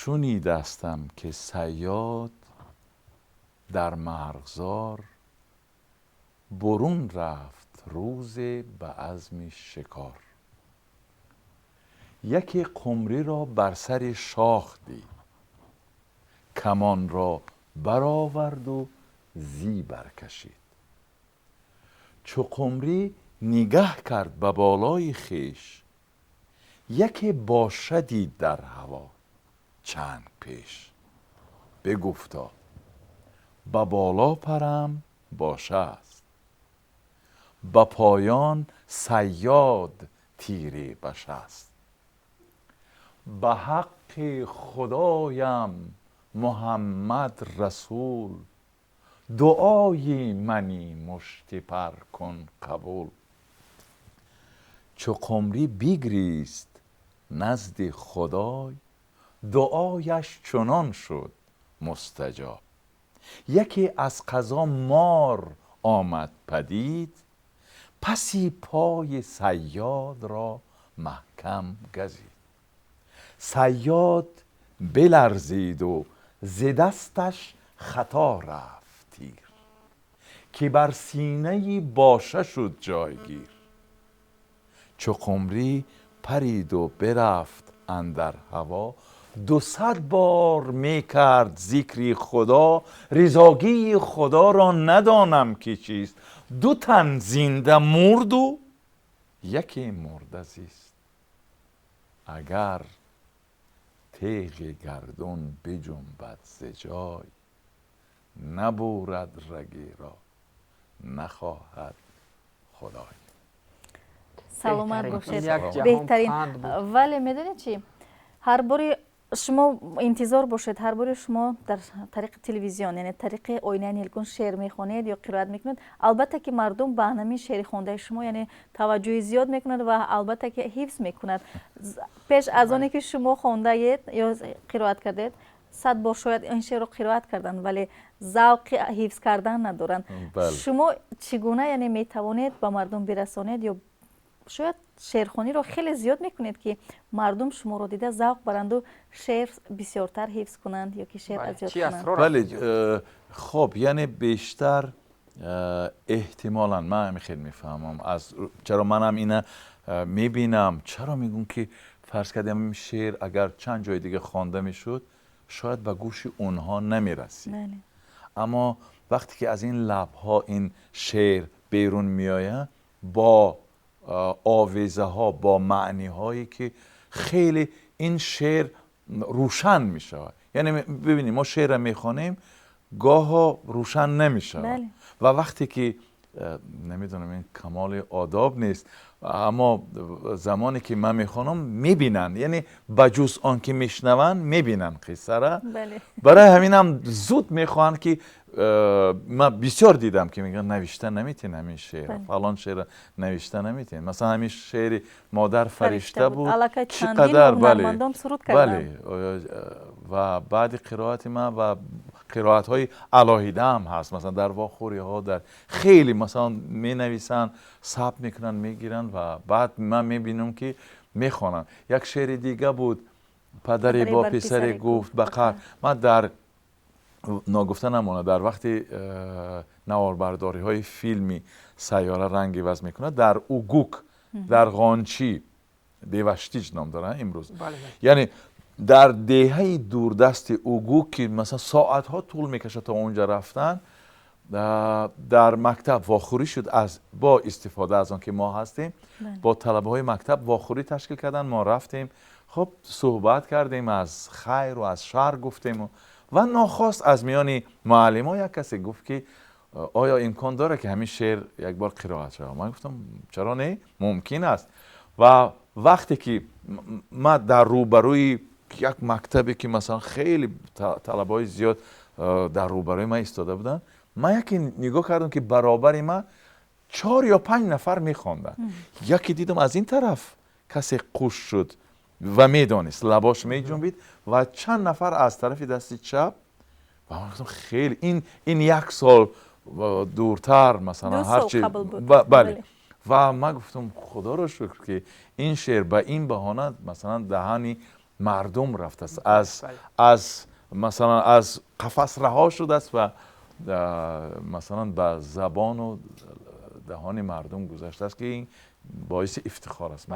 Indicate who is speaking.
Speaker 1: شنیدستم که صیاد در مرغزار برون رفت روز به عزم شکار. یکی قمری را بر سر شاخ دید، کمان را برآورد و زی برکشید. چو قمری نگه کرد به بالای خویش، یکی باشه دید در هوا چند پیش. بگفتا به بالا پرم باشه است، به پایان صیاد تیری بشه است. به حق خدایم محمد رسول، دعای منی مشت پر کن قبول. چو قمری بگریست نزد خدای، دعایش چنان شد مستجاب. یکی از قضا مار آمد پدید، پسی پای صیاد را محکم گزید. صیاد بلرزید و ز دستش خطا رفت تیر، که بر سینه باشه شد جایگیر. چو قمری پرید و برفت اندر هوا، 200 بار می کرد ذکر خدا. رضاگی خدا را ندانم که چیست، 2 تن زنده مرد و یکی مرده زیست. اگر تیغ گردون بجنبد ز جای، نبرد رگی را نخواهد خدای.
Speaker 2: سلامت باشید. بهترین. ولی میدونید چی، هر باری شما انتظار باشید هر باری شما در طریق تلویزیون یعنی طریق آینه نیلگون شعر میخونید یا قرائت میکنید، البته که مردم به همین شعر خونده شما یعنی توجه زیاد میکنند و البته که حفظ میکنند. پیش از آنی که شما خونده اید یا قرائت کردید 100 بار شاید این شعر رو قرائت کردن ولی ذوق حفظ کردن ندارن. شما چگونه یعنی میتوانید به مردم برسانید یا شاید شعرخوانی رو خیلی زیاد میکنید که مردم شما رو دیده ذوق برند و شعر بسیارتر حفظ کنند یا که شعر ازیاد کنند؟
Speaker 1: بله خب یعنی بیشتر احتمالاً من خیلی میفهمم از چرا منم اینا میبینم، چرا میگون که فرض کردم این شعر اگر چند جای دیگه خوانده میشد شاید به گوش اونها نمیرسید. اما وقتی که از این لبها این شعر بیرون میآید با آویزه ها با معنی هایی که خیلی این شعر روشن می شود. یعنی ببینیم ما شعر میخوانیم گاه روشن نمی شود و وقتی که نمیدونم این کمال آداب نیست اما زمانی که من میخوانم میبینن، یعنی بجز آن که میشنون میبینن قصه را. برای همینم زود میخوان که من بسیار دیدم که میگن نوشته نمیتین همین شعر، فلان شعر نوشته نمیتین. مثلا همین شعر مادر فرشته بود چقدر بله و بعد قرائت من و قرائت های علاهیده هم هست، مثلا در واخوری ها در خیلی مثلا می نویسن ثبت میکنن میگیرن و بعد من میبینم که میخوانن. یک شعر دیگه بود پدری با پسر گفت بقر. من در ناگفته نمونه در وقتی نواربرداری های فیلمی سیاره رنگی وز میکنه در اوگوک در قانچی دیوشتیج نام دارن امروز یعنی در دهه دوردست اوگوک که مثلا ساعت ها طول میکشه تا اونجا رفتن، در مکتب واخوری شد از با استفاده از آن که ما هستیم با طلبه های مکتب واخوری تشکیل کردن. ما رفتیم خب صحبت کردیم از خیر و از شر گفتیم و ناخواست از میان معلم ها یک کسی گفت که آیا امکان داره که همین شعر یک بار قرائت شود؟ من گفتم چرا نه، ممکن است. و وقتی که ما در روبروی یک مکتبی که مثلا خیلی طلبه زیاد در روبروی ما ایستاده بودن، من یکی نگاه کردم که برابر ما 4 یا 5 نفر میخواندن. یکی دیدم از این طرف کسی قوش شد و میدانست لباش میجنبید و چند نفر از طرف دست چپ و من گفتم خیلی این 1 سال دورتر مثلا هرچی بله و من گفتم خدا رو شکر که این شعر به این بهانه مثلا دهانی مردم رفته است، از مثلا از قفس رها شده است و مثلا به زبان و دهان مردم گذشته است که این باعث افتخار است.